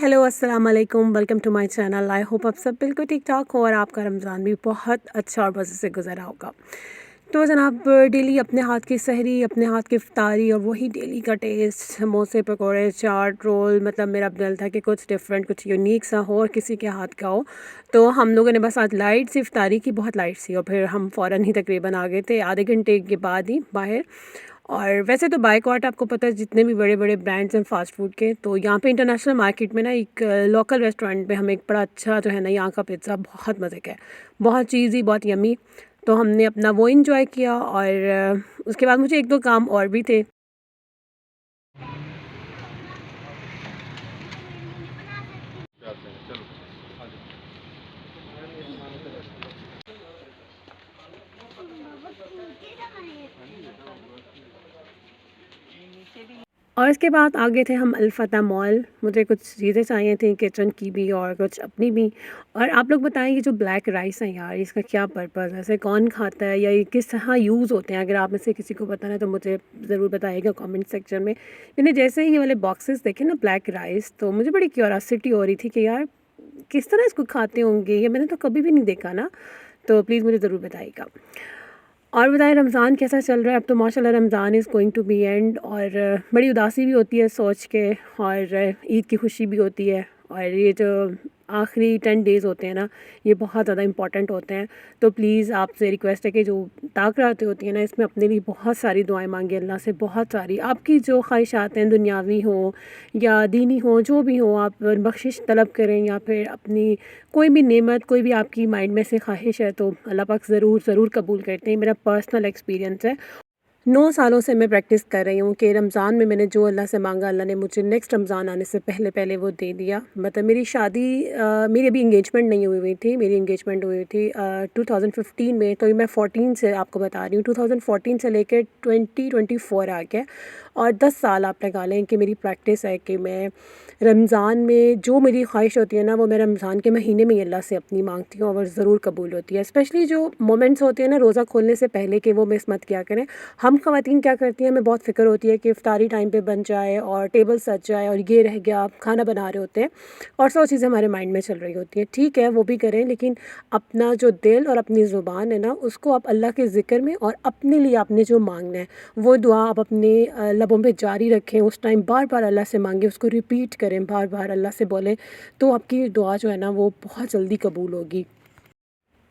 Hello अस्सलाम वालेकुम, welcome to my channel. I hope आप सब बिल्कुल ठीक ठाक हो और आपका रमज़ान भी बहुत अच्छा और मज़े से गुजरा होगा। तो जनाब, डेली अपने हाथ की सहरी, अपने हाथ की इफ्तारी और वही डेली का टेस्ट, समोसे पकोड़े चाट रोल, मतलब मेरा दिल था कि कुछ डिफरेंट, कुछ यूनिक सा हो और किसी के हाथ का हो। तो हम लोगों ने बस आज लाइट सी इफ्तारी की, बहुत लाइट सी, और फिर हम फ़ौरन ही तकरीबन आ गए थे आधे घंटे के बाद ही बाहर। और वैसे तो बाइकॉट आपको पता है जितने भी बड़े बड़े ब्रांड्स हैं फ़ास्ट फूड के, तो यहाँ पे इंटरनेशनल मार्केट में ना एक लोकल रेस्टोरेंट पे हमें एक बड़ा अच्छा जो है ना यहाँ का पिज़्ज़ा बहुत मज़े का है, बहुत चीज़ी, बहुत यमी। तो हमने अपना वो इंजॉय किया और उसके बाद मुझे एक दो काम और भी थे। और इसके बाद आगे थे हम अल्फ़ता मॉल। मुझे कुछ चीज़ें चाहिए थी किचन की भी और कुछ अपनी भी। और आप लोग बताएं, ये जो ब्लैक राइस है यार, इसका क्या पर्पज़ है, इसे कौन खाता है या ये किस तरह यूज़ होते हैं? अगर आप में से किसी को पता है तो मुझे ज़रूर बताइएगा कमेंट सेक्शन में। मैंने जैसे ही ये वाले बॉक्सेस देखे ना ब्लैक राइस, तो मुझे बड़ी क्यूरियोसिटी हो रही थी कि यार किस तरह इसको खाते होंगे, ये मैंने तो कभी भी नहीं देखा ना। तो प्लीज़ मुझे ज़रूर बताइएगा। और बताएं रमज़ान कैसा चल रहा है? अब तो माशाल्लाह Ramzan is going to be end, और बड़ी उदासी भी होती है सोच के, और ईद की खुशी भी होती है। और ये जो आखिरी 10 डेज़ होते हैं ना, ये बहुत ज़्यादा इंपॉर्टेंट होते हैं। तो प्लीज़ आपसे रिक्वेस्ट है कि जो ताक रातें होती हैं ना, इसमें अपने लिए बहुत सारी दुआएं मांगिए अल्लाह से, बहुत सारी। आपकी जो ख्वाहिशात हैं, दुनियावी हो या दीनी हो, जो भी हो, आप बख्शिश तलब करें या फिर अपनी कोई भी नेमत, कोई भी आपकी माइंड में से ख्वाहिश है तो अल्लाह पाक ज़रूर ज़रूर कबूल करते हैं। मेरा पर्सनल एक्सपीरियंस है। 9 सालों से मैं प्रैक्टिस कर रही हूँ कि रमज़ान में मैंने जो अल्लाह से मांगा, अल्लाह ने मुझे नेक्स्ट रमज़ान आने से पहले पहले वो दे दिया। मतलब मेरी शादी, मेरी अभी इंगेजमेंट नहीं हुई थी, मेरी इंगेजमेंट हुई थी 2015 में। तो ये मैं 14 से आपको बता रही हूँ, 2014 से लेकर 2024 आ गया। और 10 साल आप लगा लें कि मेरी प्रैक्टिस है कि मैं रमज़ान में जो मेरी ख्वाहिश होती है ना, वो मैं रमज़ान के महीने में ही अल्लाह से अपनी मांगती हूँ और ज़रूर कबूल होती है। स्पेशली जो मोमेंट्स होते हैं ना रोज़ा खोलने से पहले, कि वो मिस मत किया करें। हम ख़वातीन क्या करती हैं, हमें बहुत फ़िक्र होती है कि इफ्तारी टाइम पे बन जाए और टेबल सज जाए और ये रह गया, खाना बना रहे होते हैं और 100 चीज़ें हमारे माइंड में चल रही होती हैं। ठीक है, वो भी करें, लेकिन अपना जो दिल और अपनी ज़ुबान है ना, उसको आप अल्लाह के ज़िक्र में और अपने लिए आपने जो मांगना है वो दुआ आप अपने लबों पे जारी रखें। उस टाइम बार बार अल्लाह से मांगें, उसको रिपीट करें, बार बार अल्लाह से बोलें, तो आपकी दुआ जो है ना वो बहुत जल्दी कबूल होगी।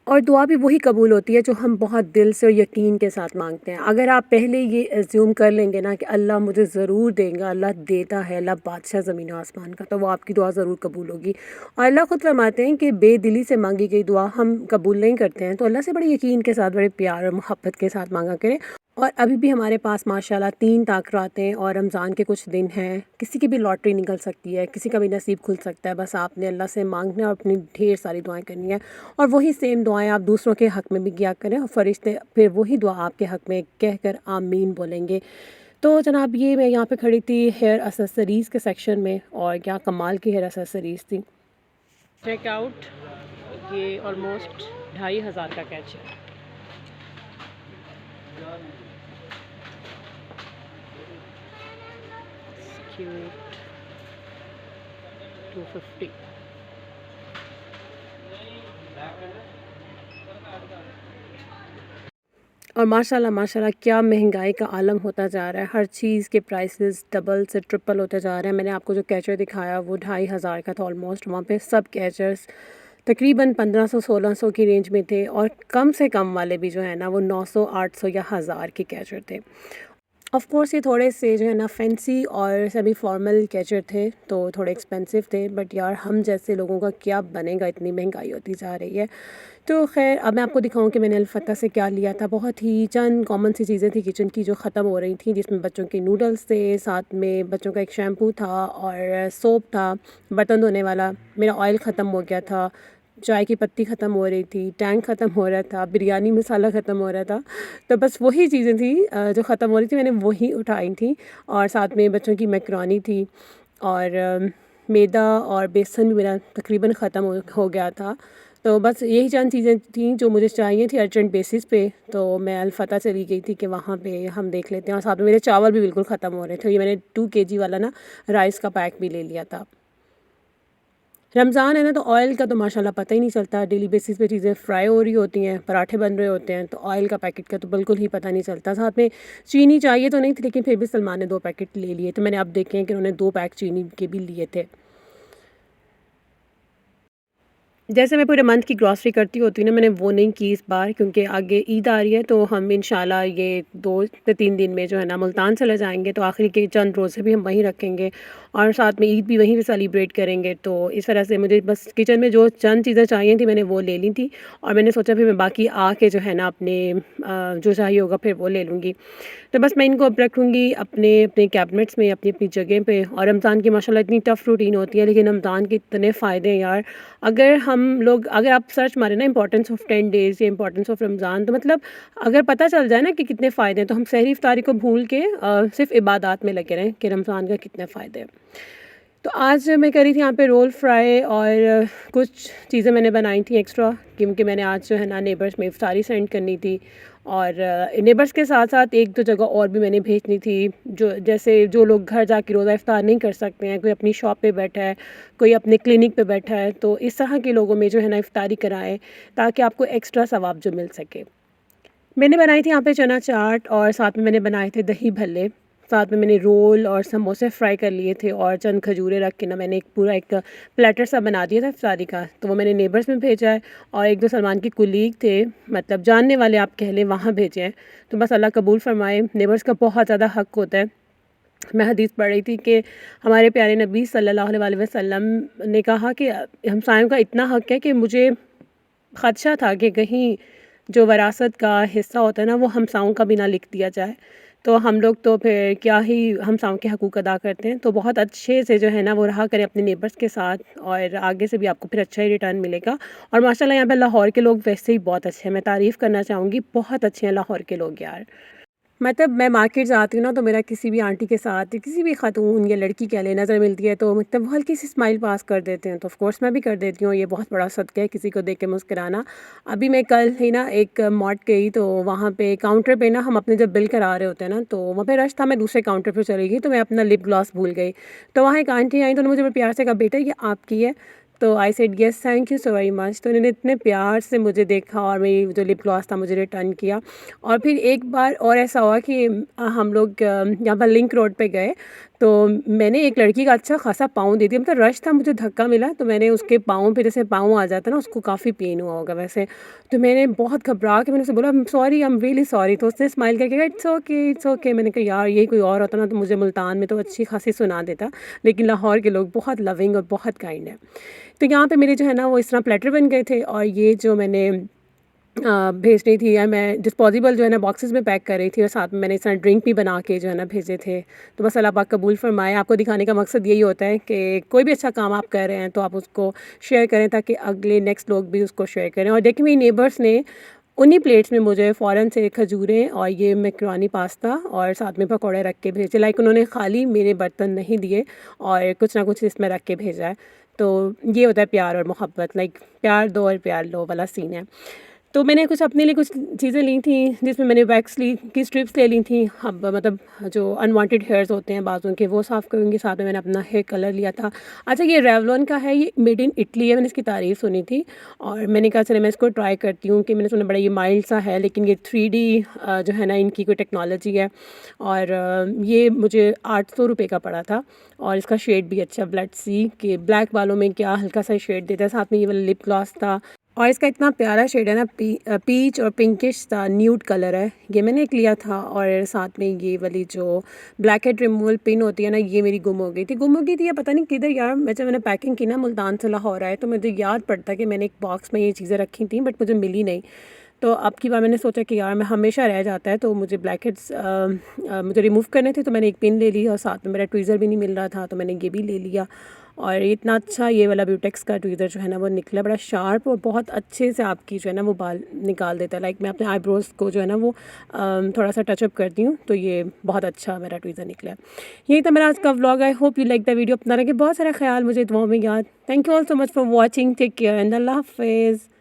और दुआ भी वही कबूल होती है जो हम बहुत दिल से और यकीन के साथ मांगते हैं। अगर आप पहले ये एज्यूम कर लेंगे ना कि अल्लाह मुझे ज़रूर देगा, अल्लाह देता है, अल्लाह बादशाह ज़मीन और आसमान का, तो वो आपकी दुआ ज़रूर कबूल होगी। और अल्लाह ख़ुद फरमाते हैं कि बेदिली से मांगी गई दुआ हम कबूल नहीं करते हैं। तो अल्लाह से बड़े यकीन के साथ, बड़े प्यार और मोहब्बत के साथ मांगा करें। और अभी भी हमारे पास माशाल्लाह 3 ताक़रातें और रमज़ान के कुछ दिन हैं। किसी की भी लॉटरी निकल सकती है, किसी का भी नसीब खुल सकता है। बस आपने अल्लाह से मांगना है और अपनी ढेर सारी दुआएं करनी है। और वही सेम दुआएं आप दूसरों के हक़ में भी किया करें और फ़रिश्ते फिर वही दुआ आपके हक़ में कहकर आमीन बोलेंगे। तो जनाब, ये मैं यहाँ पे खड़ी थी हेयर एक्सेसरीज़ के सेक्शन में, और क्या कमाल की हेयर एक्सेसरीज़ थी। चेक आउट, ये ऑलमोस्ट 2500 का कैच है। क्यूट, 250। और माशाल्लाह माशाल्लाह क्या महंगाई का आलम होता जा रहा है। हर चीज़ के प्राइसेस डबल से ट्रिपल होते जा रहे हैं। मैंने आपको जो कैचर दिखाया वो 2500 का था ऑलमोस्ट। वहाँ पे सब कैचर्स तकरीबन 1500-1600 की रेंज में थे, और कम से कम वाले भी जो है ना वो 900-800 या 1000 के कैचर थे। ऑफ़ कोर्स ये थोड़े से जो है ना फैंसी और सेमी फॉर्मल कैचर थे, तो थोड़े एक्सपेंसिव थे। बट यार हम जैसे लोगों का क्या बनेगा, इतनी महंगाई होती जा रही है। तो ख़ैर अब मैं आपको दिखाऊँ कि मैंने अल्फ़ता से क्या लिया था। बहुत ही चंद कॉमन सी चीज़ें थी किचन की जो ख़त्म हो रही थी, जिसमें बच्चों के नूडल्स थे, साथ में बच्चों का एक शैम्पू था और सोप था, बर्तन धोने वाला। मेरा ऑयल ख़त्म हो गया था, चाय की पत्ती ख़त्म हो रही थी, टैंक ख़त्म हो रहा था, बिरयानी मसाला ख़त्म हो रहा था। तो बस वही चीज़ें थी जो ख़त्म हो रही थी, मैंने वही उठाई थी। और साथ में बच्चों की मैकरोनी थी और मैदा और बेसन भी मेरा तकरीबन ख़त्म हो गया था। तो बस यही चंद चीज़ें थी जो मुझे चाहिए थी अर्जेंट बेसिस पे। तो मैं अल-फतह चली गई थी कि वहाँ पे हम देख लेते हैं। और साथ में मेरे चावल भी बिल्कुल ख़त्म हो रहे थे। ये मैंने 2 केजी वाला ना राइस का पैक भी ले लिया था। रमज़ान है ना, तो ऑयल का तो माशाल्लाह पता ही नहीं चलता। डेली बेसिस पे चीज़ें फ्राई हो रही होती हैं, पराठे बन रहे होते हैं, तो ऑयल का पैकेट का तो बिल्कुल ही पता नहीं चलता। साथ में चीनी चाहिए तो नहीं थी, लेकिन फिर भी सलमान ने 2 पैकेट ले लिए। तो मैंने अब देखे हैं कि उन्होंने 2 पैक चीनी के भी लिए थे। जैसे मैं पूरे मंथ की ग्रॉसरी करती होती हूँ ना, मैंने वो नहीं की इस बार, क्योंकि आगे ईद आ रही है। तो हम इंशाल्लाह ये 2 से 3 दिन में जो है ना मुल्तान चले जाएंगे। तो आखिरी के चंद रोज़े भी हम वहीं रखेंगे और साथ में ईद भी वहीं पे सेलिब्रेट करेंगे। तो इस वजह से मुझे बस किचन में जो चंद चीज़ें चाहिए थी मैंने वो ले ली थी। और मैंने सोचा फिर मैं बाकी आके जो है ना अपने जो चाहिए होगा फिर वो ले लूँगी। तो बस मैं इनको अब रखूँगी अपने अपने कैबिनेट्स में, अपनी अपनी जगह पे। और रमज़ान की माशाल्लाह इतनी टफ़ रूटीन होती है, लेकिन रमज़ान के इतने फ़ायदे हैं यार। अगर आप सर्च मारें ना इम्पोर्टेंस ऑफ 10 डेज़ या इम्पोर्टेंस ऑफ रमज़ान, तो मतलब अगर पता चल जाए ना कि कितने फ़ायदे हैं, तो हम सहरी इफ्तारी को भूल के सिर्फ़ इबादत में लगे रहें कि रमज़ान का कितने फ़ायदे हैं। तो आज मैं कर रही थी यहाँ पे रोल फ्राई और कुछ चीज़ें मैंने बनाई थी एक्स्ट्रा, क्योंकि मैंने आज जो है ना नेबर्स में इफ्तारी सेंड करनी थी। और नेबर्स के साथ साथ 1-2 जगह और भी मैंने भेजनी थी, जो जैसे जो लोग घर जाके रोज़ा इफ्तार नहीं कर सकते हैं, कोई अपनी शॉप पे बैठा है, कोई अपने क्लिनिक पे बैठा है, तो इस तरह के लोगों में जो है ना इफ्तारी कराएं, ताकि आपको एक्स्ट्रा सवाब जो मिल सके। मैंने बनाई थी यहाँ पे चना चाट और साथ में मैंने बनाए थे दही भल्ले। साथ में मैंने रोल और समोसे फ्राई कर लिए थे और चंद खजूरें रख के ना मैंने एक पूरा एक प्लेटर सा बना दिया था इफ्तारी का। तो वो मैंने नेबर्स में भेजा है और 1-2 सलमान के कुलीग थे, मतलब जानने वाले आप कह लें, वहाँ भेजे हैं। तो बस अल्लाह कबूल फ़रमाए। नेबर्स का बहुत ज़्यादा हक़ होता है। मैं हदीस पढ़ रही थी कि हमारे प्यारे नबी सल्लल्लाहु अलैहि वसल्लम ने कहा कि हमसायों का इतना हक़ है कि मुझे ख़दशा था कि कहीं जो विरासत का हिस्सा होता है ना, वो हमसायों का भी ना लिख दिया जाए। तो हम लोग तो फिर क्या ही हमसायों के हकूक़ अदा करते हैं। तो बहुत अच्छे से जो है ना वो रहा करें अपने नेबर्स के साथ, और आगे से भी आपको फिर अच्छा ही रिटर्न मिलेगा। और माशाल्लाह यहाँ पे लाहौर के लोग वैसे ही बहुत अच्छे हैं, मैं तारीफ़ करना चाहूँगी, बहुत अच्छे हैं लाहौर के लोग यार। मतलब मैं मार्केट जाती हूँ ना, तो मेरा किसी भी आंटी के साथ या किसी भी खातून या लड़की कह लें नज़र मिलती है, तो मतलब वो हल्की सी स्माइल पास कर देते हैं। तो ऑफ़ कोर्स मैं भी कर देती हूँ, ये बहुत बड़ा सदका है किसी को देख के मुस्कुराना। अभी मैं कल ही ना एक मॉल गई, तो वहाँ पे काउंटर पे ना हम अपने जब बिल करा रहे होते हैं ना, तो वहाँ पे रश था, मैं दूसरे काउंटर पे चली गई, तो मैं अपना लिप ग्लॉस भूल गई। तो वहाँ एक आंटी आई, तो उन्होंने मुझे बड़े प्यार से कहा, बेटा ये आपकी है? तो I said yes thank you so very much. तो उन्होंने इतने प्यार से मुझे देखा और मेरी जो लिप ग्लॉस था मुझे रिटर्न किया। और फिर एक बार और ऐसा हुआ कि हम लोग यहाँ पर लिंक रोड पे गए, तो मैंने एक लड़की का अच्छा खासा पाँव दे दिया, मतलब रश था, मुझे धक्का मिला, तो मैंने उसके पाँव पे, जैसे पाँव आ जाता है ना, उसको काफ़ी पेन हुआ होगा वैसे। तो मैंने बहुत घबरा के मैंने उसे बोला sorry, I am really sorry. तो उसने स्माइल करके कहा इट्स ओके इट्स ओके। मैंने कहा यार यही कोई और होता ना तो मुझे मुल्तान में तो अच्छी खासी सुना देता, लेकिन लाहौर के लोग बहुत लविंग और बहुत काइंड है। तो यहाँ पे मेरे जो है ना वो इस तरह प्लेटर बन गए थे, और ये जो मैंने भेज रही थी, या मैं डिस्पोजेबल जो है ना बॉक्सेस में पैक कर रही थी, और साथ में मैंने इस तरह ड्रिंक भी बना के जो है ना भेजे थे। तो बस अल्लाह पाक कबूल फ़रमाए। आपको दिखाने का मकसद यही होता है कि कोई भी अच्छा काम आप कर रहे हैं तो आप उसको शेयर करें, ताकि अगले नेक्स्ट लोग भी उसको शेयर करें। और देखिए मेरी नेबर्स ने उन्हीं प्लेट्स में मुझे फ़ौरन से खजूरें और ये मैकरोनी पास्ता और साथ में पकौड़े रख के भेजे। लाइक उन्होंने खाली मेरे बर्तन नहीं दिए और कुछ ना कुछ इसमें रख के भेजा है। तो ये होता है प्यार और मोहब्बत, लाइक प्यार दो और प्यार लो वाला सीन है। तो मैंने कुछ अपने लिए कुछ चीज़ें ली थी, जिसमें मैंने वैक्स ली की स्ट्रिप्स ले ली थी। अब मतलब जो अनवांटेड हेयर्स होते हैं बाजू के, वो साफ़ करूँगी। साथ में मैंने अपना हेयर कलर लिया था। अच्छा ये रेवलॉन का है, ये मेड इन इटली है, मैंने इसकी तारीफ़ सुनी थी और मैंने कहा चले मैं इसको ट्राई करती हूँ, कि मैंने सुना बड़ा ये माइल्ड सा है, लेकिन ये 3D जो है ना इनकी कोई टेक्नोलॉजी है। और ये मुझे 800 रुपये का पड़ा था, और इसका शेड भी अच्छा ब्लड सी के ब्लैक बालों में क्या हल्का सा शेड देता है। साथ में ये वाला लिप ग्लॉस था, और इसका इतना प्यारा शेड है ना, पीच और पिंकिश सा न्यूड कलर है। ये मैंने एक लिया था, और साथ में ये वाली जो ब्लैक हेड रिमूवल पिन होती है ना, ये मेरी गुम हो गई थी या पता नहीं किधर यार। जब मैंने पैकिंग की ना मुल्तान से लाहौर आए, तो मुझे याद पड़ता कि मैंने एक बॉक्स में ये चीज़ें रखी थी, बट मुझे मिली नहीं। तो अब की बार मैंने सोचा कि यार मैं हमेशा रह जाता है, तो मुझे ब्लैक हेड्स मुझे रिमूव करने थे, तो मैंने एक पिन ले ली, और साथ में मेरा ट्वीज़र भी नहीं मिल रहा था, तो मैंने ये भी ले लिया। और इतना अच्छा ये वाला ब्यूटेक्स का ट्वीज़र जो है ना वो निकला, बड़ा शार्प और बहुत अच्छे से आपकी जो है ना वो बाल निकाल देता है। लाइक मैं अपने आईब्रोज़ को जो है ना वो थोड़ा सा टचअप करती हूँ, तो ये बहुत अच्छा मेरा ट्वीज़र निकला है। यही था मेरा आज का vlog. I hope you like the video. अपना रखें बहुत सारा ख्याल, मुझे दुआओं में याद। Thank you all so much for watching. Take care and अल्लाह हाफिज़।